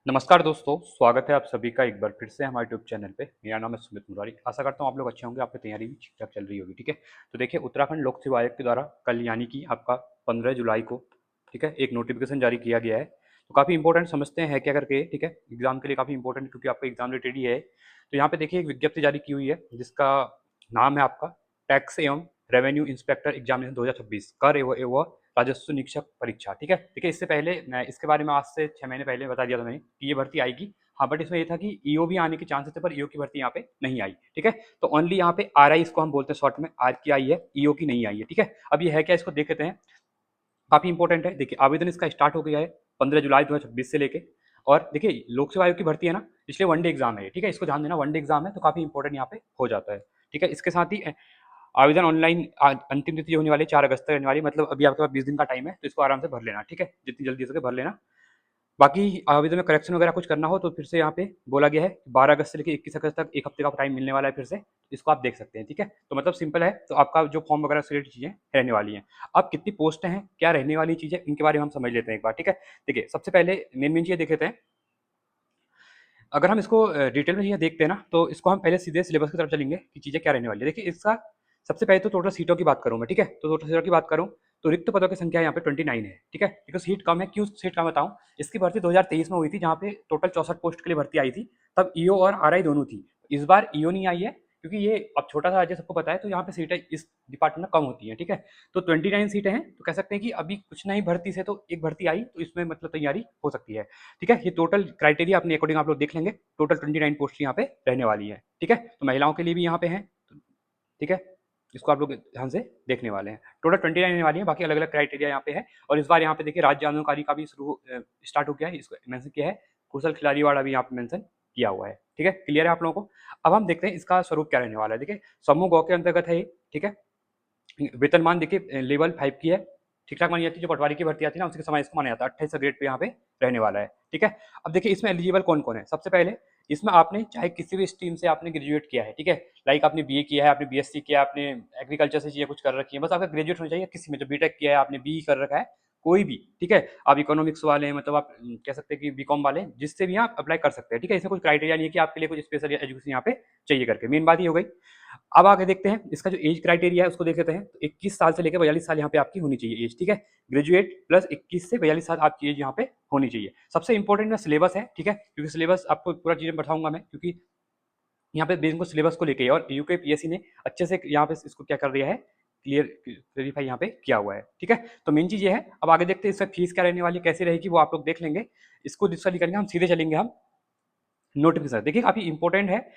नमस्कार दोस्तों, स्वागत है आप सभी का एक बार फिर से हमारे यूट्यूब चैनल पे। मेरा नाम है सुमित मुरारी। आशा करता हूँ आप लोग अच्छे होंगे, आपकी तैयारी भी ठीक-ठाक चल रही होगी, ठीक है? तो देखिए, उत्तराखंड लोक सेवा आयोग के द्वारा कल यानी कि आपका 15 जुलाई को, ठीक है, एक नोटिफिकेशन जारी किया गया है। तो काफ़ी इंपॉर्टेंट समझते हैं क्या करके, ठीक है? एग्ज़ाम के लिए काफ़ी इंपॉर्टेंट, क्योंकि आपका एग्ज़ाम रिलेटेड ही है। तो यहाँ पे देखिए एक विज्ञप्ति जारी की हुई है, जिसका नाम है आपका टैक्स एवं रेवेन्यू इंस्पेक्टर एग्जामिनेशन 2026 कर एवं राजस्व निरीक्षक परीक्षा, ठीक है? देखिए, इससे पहले मैं इसके बारे में आज से 6 महीने पहले बता दिया था मैंने कि ये भर्ती आएगी। हाँ, बट इसमें ये था कि ईओ भी आने के चांसेस थे, पर ईओ की भर्ती यहाँ पे नहीं आई, ठीक है? तो ओनली यहाँ पे आरआई, इसको हम बोलते हैं शॉर्ट में, आर की आई है, ईओ की नहीं आई है, ठीक है? अब ये है क्या, इसको देख लेते हैं। काफ़ी इंपॉर्टेंट है। देखिए, आवेदन इसका स्टार्ट हो गया है 15 जुलाई 2026 से लेके। और देखिए, लोक सेवा आयोग की भर्ती है ना, इसलिए वन डे एग्जाम है ये, ठीक है? इसको ध्यान देना, वन डे एग्जाम है, तो काफ़ी इंपॉर्टेंट यहाँ पे हो जाता है, ठीक है? इसके साथ ही आवेदन ऑनलाइन अंतिम तिथि होने वाली 4 अगस्त तक रहने वाली, मतलब अभी आपके पास 20 दिन का टाइम है, तो इसको आराम से भर लेना, ठीक है? जितनी जल्दी हो सके भर लेना। बाकी आवेदन में करेक्शन वगैरह कुछ करना हो तो फिर से यहाँ पे बोला गया है 12 अगस्त से लेकर 21 अगस्त तक एक हफ्ते का टाइम मिलने वाला है फिर से। इसको आप देख सकते हैं, ठीक है? तो मतलब सिंपल है, तो आपका जो फॉर्म वगैरह से रिलेटेड चीज़ें रहने वाली हैं। अब कितनी पोस्टें हैं, क्या रहने वाली चीज़ें, इनके बारे में हम समझ लेते हैं एक बार, ठीक है? देखिए, सबसे पहले मेन चीज़ें देख लेते हैं। अगर हम इसको डिटेल में चीज़ें देखते हैं ना, तो इसको हम पहले सीधे सिलेबस की तरफ चलेंगे कि चीज़ें क्या रहने वाली है। देखिए, इसका सबसे पहले तो टोटल सीटों की बात करूँ मैं, ठीक है? तो टोटल सीटों की बात करूँ, तो रिक्त पदों की संख्या यहाँ पे 29 है, ठीक है? क्योंकि सीट कम है, क्यों सीट कम बताऊँ? इसकी भर्ती 2023 में हुई थी, जहाँ पे टोटल 64 पोस्ट के लिए भर्ती आई थी, तब ईओ और आरआई दोनों थी। इस बार ईओ नहीं आई है, क्योंकि ये अब छोटा सा राज्य सबको पता है, तो यहाँ पे सीटें इस डिपार्टमेंट में कम होती हैं, ठीक है? तो 29 सीटें हैं, तो कह सकते हैं कि अभी कुछ नहीं भर्ती से तो एक भर्ती आई, तो इसमें मतलब तैयारी हो सकती है, ठीक है? ये टोटल क्राइटेरिया अपने अकॉर्डिंग आप लोग देख लेंगे। टोटल 29 पोस्ट यहाँ पे रहने वाली है, ठीक है? तो महिलाओं के लिए भी यहाँ पे हैं, ठीक है? इसको आप लोग ध्यान से देखने वाले हैं। टोटल 29 रहने वाली है, बाकी अलग अलग क्राइटेरिया यहाँ पे है। और इस बार यहाँ पे देखिए राज्य आंदोलनकारी का भी शुरू स्टार्ट हो गया है, इसको मेंशन किया है। कुशल खिलाड़ी वाला भी यहाँ पे मेंशन किया हुआ है, ठीक है? क्लियर है आप लोगों को? अब हम देखते हैं इसका स्वरूप क्या रहने वाला है। देखिए, समूह गौ के अंतर्गत है ये, ठीक है? वेतनमान देखिए लेवल 5 की है, ठीक-ठाक मानी जाती है। जो पटवारी की भर्ती आती है ना, उसके समान इसको माना जाता है। 28 ग्रेड पे यहाँ पे रहने वाला है, ठीक है? अब देखिए, इसमें एलिजिबल कौन-कौन है? सबसे पहले इसमें आपने चाहे किसी भी स्ट्रीम से आपने ग्रेजुएट किया है, ठीक है? लाइक आपने बीए किया है, आपने बीएससी किया है, आपने एग्रीकल्चर से चीज़ें कुछ कर रखी है, बस आपका ग्रेजुएट होना चाहिए किसी में। जो बीटेक किया है, आपने बीई कर रखा है, कोई भी, ठीक है? आप इकोनॉमिक्स वाले हैं, मतलब आप कह सकते हैं कि बीकॉम वाले हैं, जिससे भी आप अप्लाई कर सकते हैं, ठीक है? इसमें कुछ क्राइटेरिया नहीं है कि आपके लिए कुछ स्पेशल एजुकेशन यहाँ पे चाहिए करके। मेन बात ये हो गई। अब आगे देखते हैं इसका जो एज क्राइटेरिया है, उसको देख लेते हैं। तो 21 साल से लेकर 42 साल यहाँ पे आपकी होनी चाहिए एज, ठीक है? ग्रेजुएट प्लस 21 से 42 साल आपकी एज यहाँ पे होनी चाहिए। सबसे इंपॉर्टेंट ना सिलेबस है, ठीक है? क्योंकि सिलेबस आपको पूरा चीज़ें बताऊंगा मैं, क्योंकि यहाँ पे बेसिक सिलेबस को लेके, और यूके पीएससी ने अच्छे से यहाँ पे इसको क्या कर दिया है, क्लियरिफाई यहाँ पे किया हुआ है, ठीक है? तो मेन चीज़ ये है। अब आगे देखते हैं इसका फीस क्या रहने वाली है, कैसी रहेगी, वो आप लोग देख लेंगे। इसको डिस्कस करेंगे हम, सीधे चलेंगे हम नोटिफिकेशन। देखिए, काफ़ी इंपॉर्टेंट है।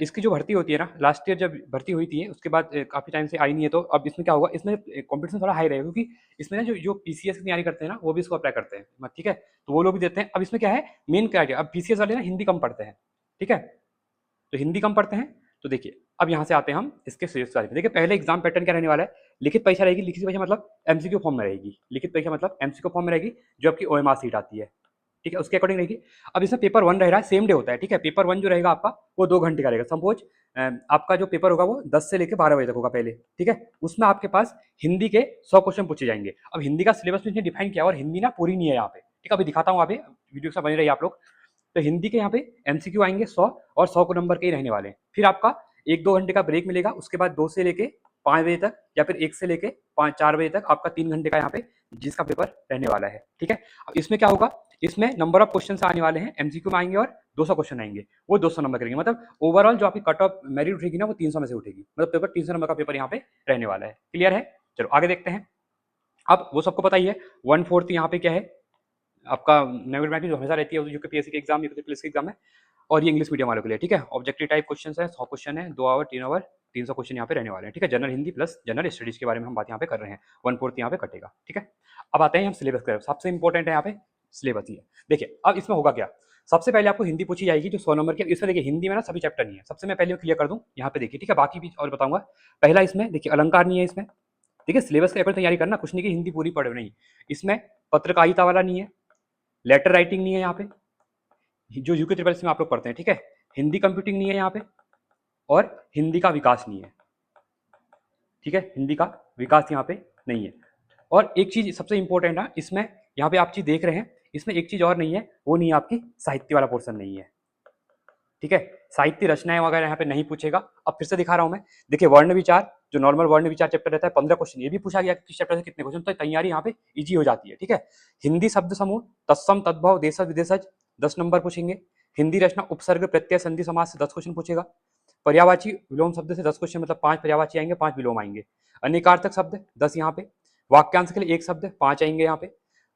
इसकी जो भर्ती होती है ना, लास्ट ईयर जब भर्ती हुई थी, उसके बाद काफ़ी टाइम से आई नहीं है, तो अब इसमें क्या होगा, इसमें कंपटीशन थोड़ा हाई रहेगा, क्योंकि इसमें ना जो जो पीसीएस की तैयारी करते हैं ना, वो भी इसको अप्लाई करते हैं, ठीक है? तो वो लोग भी देते हैं। अब इसमें क्या है, मेन क्राइटेरिया, अब पीसीएस वाले ना हिंदी कम पढ़ते हैं, ठीक है? तो हिंदी कम पढ़ते हैं। तो देखिए, अब यहाँ से आते हैं हम इसके सीरियस वाले पे। देखिए, पहले एग्जाम पैटर्न क्या रहने वाला है, लिखित परीक्षा रहेगी। लिखित परीक्षा मतलब एमसीक्यू फॉर्म में रहेगी। लिखित परीक्षा मतलब एमसीक्यू फॉर्म में रहेगी, जो आपकी ओएमआर सीट आती है, ठीक है? उसके अकॉर्डिंग रहेगी। अब इसमें पेपर 1 रह रहा है, सेम डे होता है, ठीक है? पेपर 1 जो रहेगा आपका, वो 2 घंटे का रहेगा। सपोज आपका जो पेपर होगा वो 10 से लेके 12 बजे तक होगा पहले, ठीक है? उसमें आपके पास हिंदी के 100 क्वेश्चन पूछे जाएंगे। अब हिंदी का सिलेबस भी इसने डिफाइन किया, और हिंदी ना पूरी नहीं है यहाँ पे, ठीक है? अभी दिखाता हूँ, अभी वीडियो से बने रहिए आप लोग। तो हिंदी के यहाँ पे एमसीक्यू आएंगे 100, और 100 को नंबर के ही रहने वाले हैं। फिर आपका 1-2 घंटे का ब्रेक मिलेगा, उसके बाद 2 से लेके 5 बजे तक, या फिर 1 से लेके 5-4 बजे तक आपका 3 घंटे का यहाँ पे जिसका पेपर रहने वाला है, ठीक है? अब इसमें क्या होगा, इसमें नंबर ऑफ क्वेश्चन आने वाले हैं, एमसीक्यू में आएंगे और 200 क्वेश्चन आएंगे, वो 200 नंबर करेंगे। मतलब ओवरऑल जो आपकी कट ऑफ मेरिट उठेगी ना, वो 300 में से उठेगी। मतलब पेपर 300 नंबर का पेपर यहाँ पे रहने वाला है। क्लियर है? चलो आगे देखते हैं। अब वो सबको पता ही है, 1/4 यहाँ पे क्या है आपका न्यूमेरिकल जो हमेशा रहती है, यूकेपीएससी के एग्जाम, यूके पुलिस के एग्जाम में। और ये इंग्लिश मीडियम वालों के लिए, ठीक है? ऑब्जेक्टिव टाइप क्वेश्चन है, 100 क्वेश्चन है, 2 आवर 3 आवर 300 क्वेश्चन यहाँ पे रहने वाले हैं, ठीक है? General Hindi plus general studies के बारे में हम बात यहाँ पे कर रहे हैं। 1/4 यहाँ पे कटेगा, ठीक है? अब आते हैं हम सिलेबस की तरफ। सबसे इंपॉर्टेंट है यहाँ पे सिलेबस ही है। देखिए, अब इसमें होगा क्या, सबसे पहले आपको हिंदी पूछी जाएगी, जो 100 नंबर की। इसमें देखिए, हिंदी में ना सभी चैप्टर नहीं है, सबसे मैं पहले क्लियर कर दूं यहाँ पे। देखिए, ठीक है, बाकी भी और बताऊंगा। पहला इसमें देखिए अलंकार नहीं है इसमें। देखिए, सिलेबस के अकॉर्डिंग तैयारी करना, कुछ नहीं कि हिंदी पूरी पढ़े नहीं। इसमें पत्रकारिता वाला नहीं है, लेटर राइटिंग नहीं है यहाँ पे, जो यूके ट्रिपल में आप लोग पढ़ते हैं, ठीक है? हिंदी कंप्यूटिंग नहीं है यहाँ पे, और हिंदी का विकास नहीं है, ठीक है? हिंदी का विकास यहाँ पे नहीं है। और एक चीज सबसे इंपॉर्टेंट है इसमें, यहाँ पे आप चीज देख रहे हैं, इसमें एक चीज़ और नहीं है, वो नहीं है आपकी साहित्य वाला पोर्शन नहीं है, ठीक है। साहित्य रचनाएं वगैरह यहाँ पे नहीं पूछेगा। अब फिर से दिखा रहा हूँ मैं, देखिए वर्ण विचार, जो नॉर्मल वर्ण विचार चैप्टर रहता है 15 क्वेश्चन, ये भी पूछा गया किस चैप्टर से कितने क्वेश्चन, तो तैयारी यहाँ पे इजी हो जाती है, ठीक है। हिंदी शब्द समूह, तत्सम तद्भव देशज विदेशज 10 नंबर पूछेंगे। हिंदी रचना उपसर्ग प्रत्यय संधि समास से 10 क्वेश्चन पूछेगा। पर्यावाची विलोम शब्द से 10 क्वेश्चन, मतलब 5 पर्यावाची आएंगे, 5 विलोम आएंगे। अनेकार्थक शब्द 10 यहाँ पे। वाक्यांश के लिए एक शब्द 5 आएंगे यहाँ पे।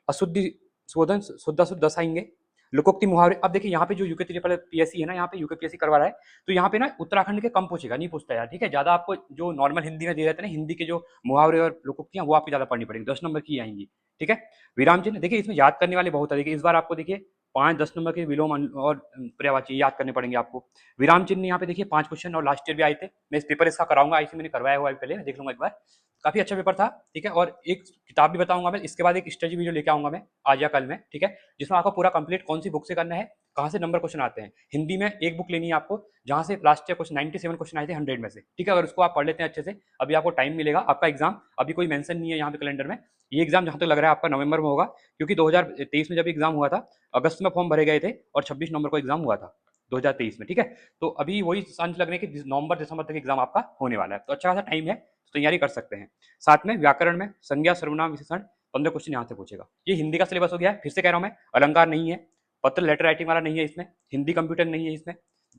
अशुद्धि शोधन शुद्ध अशुद्ध 10 आएंगे। लोकोक्ति मुहावरे, अब देखिए यहाँ पे जो यूके ट्रिपल पीएससी है ना, यहाँ पे यूके पीएससी करवा रहा है, तो यहाँ पे ना उत्तराखंड के कम पूछेगा, नहीं पूछता यार, ठीक है। ज्यादा आपको जो नॉर्मल हिंदी में दे रहते हैं ना, हिंदी के जो मुहावरे और लोकोक्तियां, वो आपको ज्यादा पढ़नी पड़ेगी, 10 नंबर की आएंगी, ठीक है। विराम चिन्ह, देखिए इसमें याद करने वाले बहुत है, देखिए इस बार आपको देखिए 5-10 नंबर के विलोम और पर्यायवाची याद करने पड़ेंगे आपको। विराम चिन्ह यहाँ पे देखिए 5 क्वेश्चन और लास्ट ईयर भी आए थे, मैं इस पेपर इसका कराऊंगा, ऐसे मैंने करवाया हुआ है पहले, देख लूंगा एक बार, काफी अच्छा पेपर था, ठीक है। और एक किताब भी बताऊंगा मैं, इसके बाद एक स्टडी वीडियो लेके आऊंगा मैं आज या कल में, ठीक है, जिसमें आपको पूरा कंप्लीट कौन सी बुक से करना है, कहाँ से नंबर क्वेश्चन आते हैं। हिंदी में एक बुक लेनी है आपको, जहाँ से लास्ट ईयर क्वेश्चन 97 क्वेश्चन आए थे 100 में से, ठीक है। अगर उसको आप पढ़ लेते हैं अच्छे से, अभी आपको टाइम मिलेगा, आपका एग्जाम अभी कोई मेंशन नहीं है यहाँ पे कैलेंडर में, ये एग्जाम जहाँ तक लग रहा है आपका नवंबर में होगा, क्योंकि 2023 में जब एग्जाम हुआ था अगस्त में फॉर्म भरे गए थे और 26 नवंबर को एग्जाम हुआ था 2023 में, ठीक है। तो अभी वही चांस लग रहे हैं कि नवंबर दिसंबर तक एग्जाम आपका होने वाला है, तो अच्छा खासा टाइम है, तो तैयारी कर सकते हैं। साथ में व्याकरण में संज्ञा सर्वनाम विशेषण 15 क्वेश्चन यहाँ से पूछेगा। ये हिंदी का सिलेबस हो गया है, फिर से कह रहा हूँ मैं, अलंकार नहीं है, पत्र लेटर राइटिंग वाला नहीं है इसमें, हिंदी कंप्यूटर नहीं है इसमें,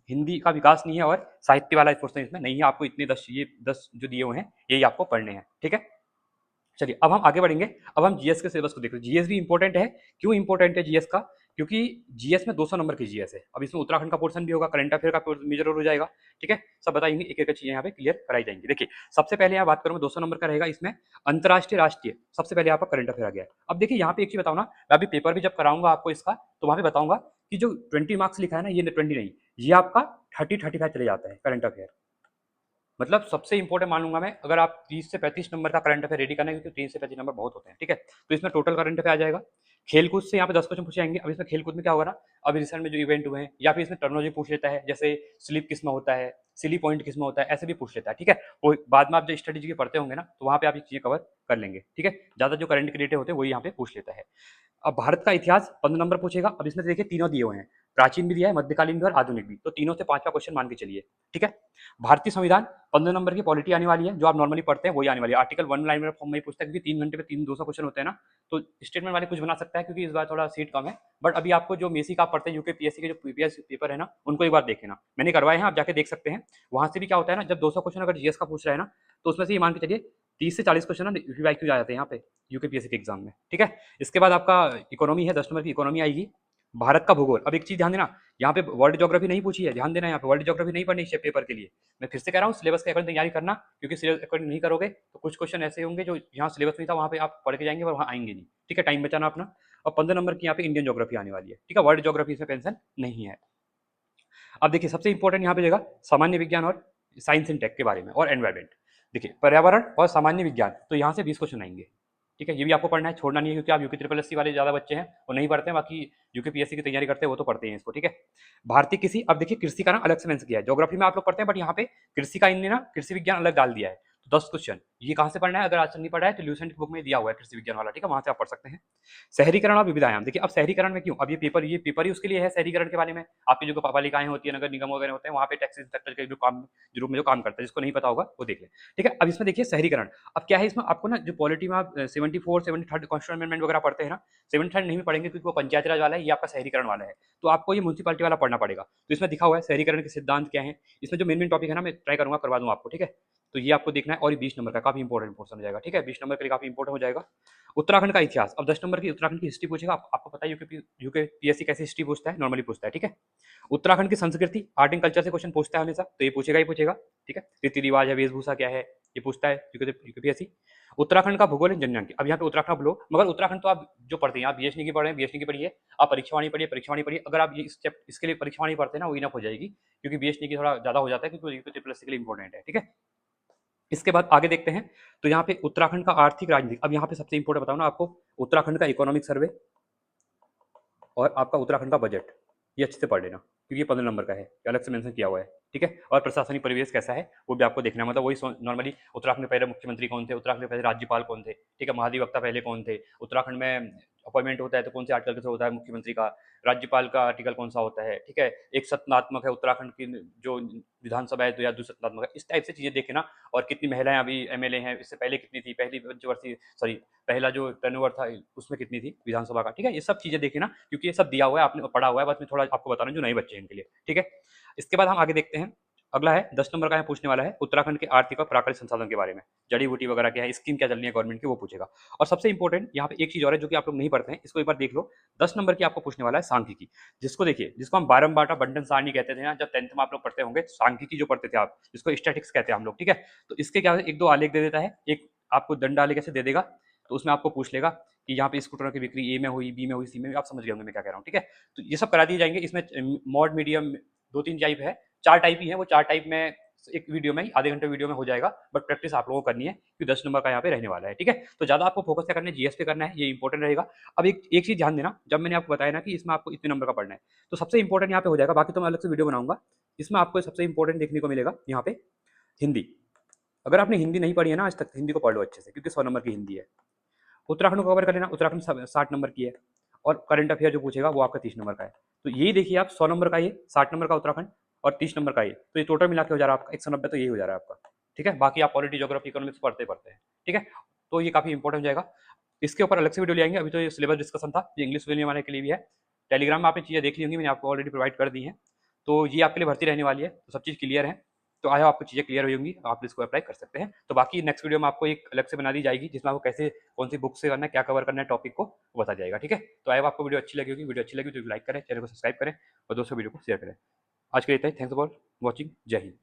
हिंदी का विकास नहीं है, और साहित्य वाला पोर्शन इसमें नहीं है। आपको इतने 10, ये 10 जो दिए हुए हैं यही आपको पढ़ने हैं, ठीक है। चलिए अब हम आगे बढ़ेंगे, अब हम जीएस के सिलेबस को देख रहे हैं। जीएस भी इंपॉर्टेंट है, क्यों इंपॉर्टेंट है जीएस का, क्योंकि जीएस में 200 नंबर की जीएस है। अब इसमें उत्तराखंड का पोर्शन भी होगा, करंट अफेयर का मेजर हो जाएगा, ठीक है। सब बताएंगे, एक एक चीजें यहाँ पे क्लियर कराई जाएंगी। देखिए सबसे पहले यहाँ बात करूँ 200 नंबर का रहेगा इसमें अंतर्राष्ट्रीय राष्ट्रीय, सबसे पहले आपका करंट अफेयर आ गया है। अब देखिए यहाँ पे एक चीज बताऊँ ना, मैं अभी पेपर भी जब कराऊंगा आपको इसका, तो वहां पे बताऊंगा कि जो 20 मार्क्स लिखा है ना, ये 20 नहीं, ये आपका 30-35 चले जाता है करंट अफेयर। मतलब सबसे इंपॉर्टेंट मानूंगा मैं, अगर आप 30 से 35 नंबर का करंट अफेयर रेडी करना है, क्योंकि 30 से 35 नंबर बहुत होते हैं, ठीक है। तो इसमें टोटल करंट अफेयर आ जाएगा। खेलकूद से यहाँ पे 10 क्वेश्चन पूछे जाएंगे। अब इसमें खेलकूद में क्या होगा ना, अभी रिसेंट में जो इवेंट हुए हैं, या फिर इसमें टर्मिनोलॉजी पूछ लेता है, जैसे स्लिप किस में होता है, सिली पॉइंट किस में होता है, ऐसे भी पूछ लेता है, ठीक है। वो बाद में आप जो स्ट्रेटेजी के पढ़ते होंगे ना, तो वहाँ पे आप ये चीजें कवर कर लेंगे, ठीक है। ज्यादा जो करंट क्रिएटिव होते हैं वही यहाँ पे पूछ लेता है। अब भारत का इतिहास 15 नंबर पूछेगा। अब इसमें देखिए तीनों दिए हुए हैं, प्राचीन भी दिया है, मध्यकालीन भी और आधुनिक भी, तो तीनों से 5वां क्वेश्चन मान के चलिए, ठीक है। भारतीय संविधान 15 नंबर की पॉलिटी आने वाली है, जो आप नॉर्मली पढ़ते हैं वही आने वाली है। आर्टिकल 1 लाइन में फॉर्म में पूछता है, क्योंकि 3 घंटे में 200 क्वेश्चन होते हैं ना, तो स्टेटमेंट वाले कुछ बना सकता है, क्योंकि इस बार थोड़ा सीट कम है। बट अभी आपको जो मेसी का आप पढ़ते हैं, यूके पीएससी के जो पीपीएस पेपर है ना, उनको एक बार देखे ना, मैंने करवाए हैं, आप जाके देख सकते हैं। वहां से भी क्या होता है ना, जब 200 क्वेश्चन अगर जीएस का पूछ रहा है ना, तो उसमें से ये मान के चलिए 30 से 40 क्वेश्चन रिवाइक्यू आ जाते हैं यहाँ पे यूके पीएससी के एग्जाम में, ठीक है। इसके बाद आपका इकोनॉमी है, 10 नंबर की इकोनॉमी आएगी। भारत का भूगोल, अब एक चीज ध्यान देना, यहाँ पे वर्ल्ड ज्योग्राफी नहीं पूछी है, ध्यान देना, यहाँ पे वर्ल्ड ज्योग्राफी नहीं पढ़नी है पेपर के लिए। मैं फिर से कह रहा हूँ, सिलेबस के अकॉर्डिंग तैयारी करना, क्योंकि सिलेबस अकॉर्डिंग नहीं करोगे तो कुछ क्वेश्चन ऐसे होंगे जो यहाँ सिलेबस नहीं था, वहाँ पे आप पढ़ के जाएंगे और वहाँ आएंगे नहीं, ठीक है। टाइम बचाना अपना। और 15 नंबर की यहाँ पे इंडियन ज्योग्राफी आने वाली है, ठीक है। वर्ल्ड ज्योग्राफी से टेंशन नहीं है। अब देखिए सबसे इंपॉर्टेंट यहाँ पे देगा सामान्य विज्ञान और साइंस एंड टेक के बारे में और एनवायरमेंट। देखिए पर्यावरण और सामान्य विज्ञान, तो यहाँ से 20 क्वेश्चन आएंगे, ठीक है। ये भी आपको पढ़ना है, छोड़ना नहीं है, क्योंकि आप यूके ट्रिपल एससी वाले ज़्यादा बच्चे हैं वो नहीं पढ़ते हैं, बाकी यूके पीएससी की तैयारी करते हैं वो तो पढ़ते हैं इसको, ठीक है। भारतीय कृषि, अब देखिए कृषि का ना अलग से मेंशन किया है, ज्योग्राफी में आप लोग पढ़ते हैं, बट यहाँ पे कृषि का इनने ना कृषि विज्ञान अलग डाल दिया है। तो 10 क्वेश्चन, ये कहाँ से पढ़ना है, अगर आज तक नहीं पढ़ा है तो ल्यूसेंट की बुक में दिया हुआ है कृषि विज्ञान वाला, ठीक है, वहाँ से आप पढ़ सकते हैं। शहरीकरण और विविधायाम, देखिए अब शहरीकरण में क्यों, अब ये पेपर ही उसके लिए है, शहरीकरण के बारे में। आपकी जो पालिकाएं होती है, नगर निगम वगैरह होते हैं, वहाँ पे टैक्स इंस्पेक्टर के जो रूप में जो काम करता है, जिसको नहीं पता होगा वो देख ले, ठीक है। अब इसमें देखिए शहरीकरण, अब क्या है इसमें आपको ना, जो पॉलिटी में आप 74 73 कॉन्स्टिट्यूशन अमेंडमेंट वगैरह पढ़ते हैं ना, 73 नहीं भी पढ़ेंगे, क्योंकि वो पंचायती राज वाला है, ये आपका शहरीकरण वाला है, तो आपको ये म्यूनसिपालिटी वाला पढ़ना पड़ेगा। तो इसमें दिखा हुआ है शहरीकरण के सिद्धांत क्या है, इसमें जो मेन टॉपिक है ना, मैं ट्राई करूंगा करवा दूं आपको, ठीक है। तो ये आपको देखना है, और ये 20 नंबर का काफी इंपॉर्टेंट पोर्शन हो जाएगा, ठीक है, 20 नंबर के लिए काफी इंपॉर्टेंट हो जाएगा। उत्तराखंड का इतिहास, अब 10 नंबर की उत्तराखंड की हिस्ट्री पूछेगा, आपको पता है यूके पीएससी कैसे हिस्ट्री पूछता है, नॉर्मली पूछता है, ठीक है। उत्तराखंड की संस्कृति आर्ट एंड कल्चर से क्वेश्चन पूछता है हमेशा, तो ये पूछेगा ही पूछेगा, ठीक है। रीति रिवाज है, वेशभूषा क्या है, ये पूछता है यूके पीएससी। उत्तराखंड का भूगोल जनजाति, अब यहाँ पे उत्तराखंड बोलो, मगर उत्तराखंड तो आप जो पढ़ते हैं, आप बीएसनी की पढ़ रहे हैं, बीएसनी की पढ़िए, आप परीक्षावाणी पढ़िए, परीक्षावाणी पढ़िए। अगर आप ये इसके लिए परीक्षावाणी पढ़ते हैं ना, वो इनफ हो जाएगी, क्योंकि बीएसनी की थोड़ा ज्यादा हो जाता है, क्योंकि यूके ट्रिपल एससी के लिए इंपॉर्टेंट है, ठीक है। इसके बाद आगे देखते हैं, तो यहाँ पे उत्तराखंड का आर्थिक राजनीतिक, अब यहाँ पे सबसे इंपॉर्टेंट बताऊँ ना आपको, उत्तराखंड का इकोनॉमिक सर्वे और आपका उत्तराखंड का बजट, ये अच्छे से पढ़ लेना, क्योंकि ये 15 नंबर का है, ये अलग से मेंशन किया हुआ है। ठीक है, और प्रशासनिक परिवेश कैसा है वो भी आपको देखना है। मतलब वही नॉर्मली उत्तराखंड में पहले मुख्यमंत्री कौन थे, उत्तराखंड में पहले राज्यपाल कौन थे, ठीक है, महाधिवक्ता पहले कौन थे, उत्तराखंड में अपॉइंटमेंट होता है तो कौन से आर्टिकल से होता है मुख्यमंत्री का, राज्यपाल का आर्टिकल कौन सा होता है, ठीक है, एक सत्तात्मक है उत्तराखंड की जो विधानसभा है तो या दुसत्तात्मक है, इस टाइप से चीजें देखे ना। और कितनी महिलाएं अभी एमएलए हैं, इससे पहले कितनी थी, पहली पंचवर्षीय सॉरी पहला जो टर्नओवर था उसमें कितनी थी विधानसभा का, ठीक है, ये सब चीजें देखे ना, क्योंकि ये सब दिया हुआ है, आपने पढ़ा हुआ है, बस मैं थोड़ा आपको बता रहा हूँ जो नए बच्चे हैं इनके लिए, ठीक है। इसके बाद हम आगे देखते हैं। अगला है 10 नंबर का, है पूछने वाला है उत्तराखंड के आर्थिक और प्राकृतिक संसाधन के बारे में, जड़ी बूटी वगैरह क्या है, स्कीम क्या चल रही है गवर्नमेंट की, वो पूछेगा। और सबसे इंपॉर्टेंट यहाँ पे एक चीज और है जो कि आप लोग नहीं पढ़ते हैं, इसको एक बार देख लो। 10 नंबर की आपको पूछने वाला है सांख्यिकी, जिसको देखिए, जिसको हम बारंबार बंटन सारणी कहते थे ना, जब 10th में आप लोग पढ़ते होंगे, सांख्यिकी जो पढ़ते थे आप, जिसको स्टैटिक्स कहते हैं हम लोग, ठीक है। तो इसके क्या है, एक दो आलेख दे देता है, एक आपको दंड आलेख ऐसे दे देगा, तो उसमें आपको पूछ लेगा कि यहाँ पे स्कूटरों की बिक्री ए में हुई, बी में हुई, सी में हुई, आप समझ गए होंगे मैं क्या कह रहा हूँ, ठीक है। तो ये सब करा दिए जाएंगे। इसमें मॉड मीडियम दो तीन टाइप है, चार टाइप ही है, वो चार टाइप में एक वीडियो में ही, आधे घंटे वीडियो में हो जाएगा, बट प्रैक्टिस आप लोगों को करनी है क्योंकि 10 नंबर का यहाँ पे रहने वाला है, ठीक है। तो ज्यादा आपको फोकस क्या करना है, जीएस पे करना है, ये इंपॉर्टेंट रहेगा। अब एक चीज ध्यान देना, जब मैंने आपको बताया ना कि इसमें आपको इतने नंबर का पढ़ना है, तो सबसे इंपॉर्टेंट यहाँ पे हो जाएगा, बाकी तो मैं अलग से वीडियो बनाऊंगा। इसमें आपको सबसे इंपॉर्टेंट देखने को मिलेगा यहाँ पे हिंदी। अगर आपने हिंदी नहीं पढ़ी है ना आज तक, हिंदी को पढ़ लो अच्छे से, क्योंकि 100 नंबर की हिंदी है। उत्तराखंड को कवर कर लेना, उत्तराखंड 60 नंबर की है, और करंट अफेयर जो पूछेगा वो आपका 30 नंबर का है। तो यही देखिए आप, 100 नंबर का ये, 60 नंबर का उत्तराखंड, और 30 नंबर का ये, तो ये टोटल मिला के हो जा रहा है आपका 190, तो यही हो जा रहा है आपका, ठीक है। बाकी आप पॉलिटी, ज्योग्राफी, इकोनॉमिक्स पढ़ते पढ़ते हैं, ठीक है। तो ये काफी इंपॉर्टेंट हो जाएगा। इसके ऊपर अलग से वीडियो ले आएंगे, अभी तो ये सिलेबस डिस्कशन था, ये इंग्लिश मीडियम वाले के लिए भी है। टेलीग्राम में आपने चीजें देख ली होंगी, मैंने आपको ऑलरेडी प्रोवाइड कर दी हैं। तो ये आपके लिए भर्ती रहने वाली है, तो सब चीज़ क्लियर है। तो आया आपको चीज़ें क्लियर हुई होंगी, आप इसको अप्लाई कर सकते हैं। तो बाकी नेक्स्ट वीडियो में आपको एक अलग से बना दी जाएगी, जिसमें आपको कैसे कौन सी बुक से करना है, क्या कवर करना है टॉपिक को, वो बता जाएगा, ठीक है। तो आया आपको वीडियो अच्छी लगी होगी, वीडियो अच्छी लगी तो लाइक करें, चैनल को सब्सक्राइब करें और दोस्तों वीडियो को शेयर करें। आज के लिए इतना ही, थैंक्स फॉर वॉचिंग, जय हिंद।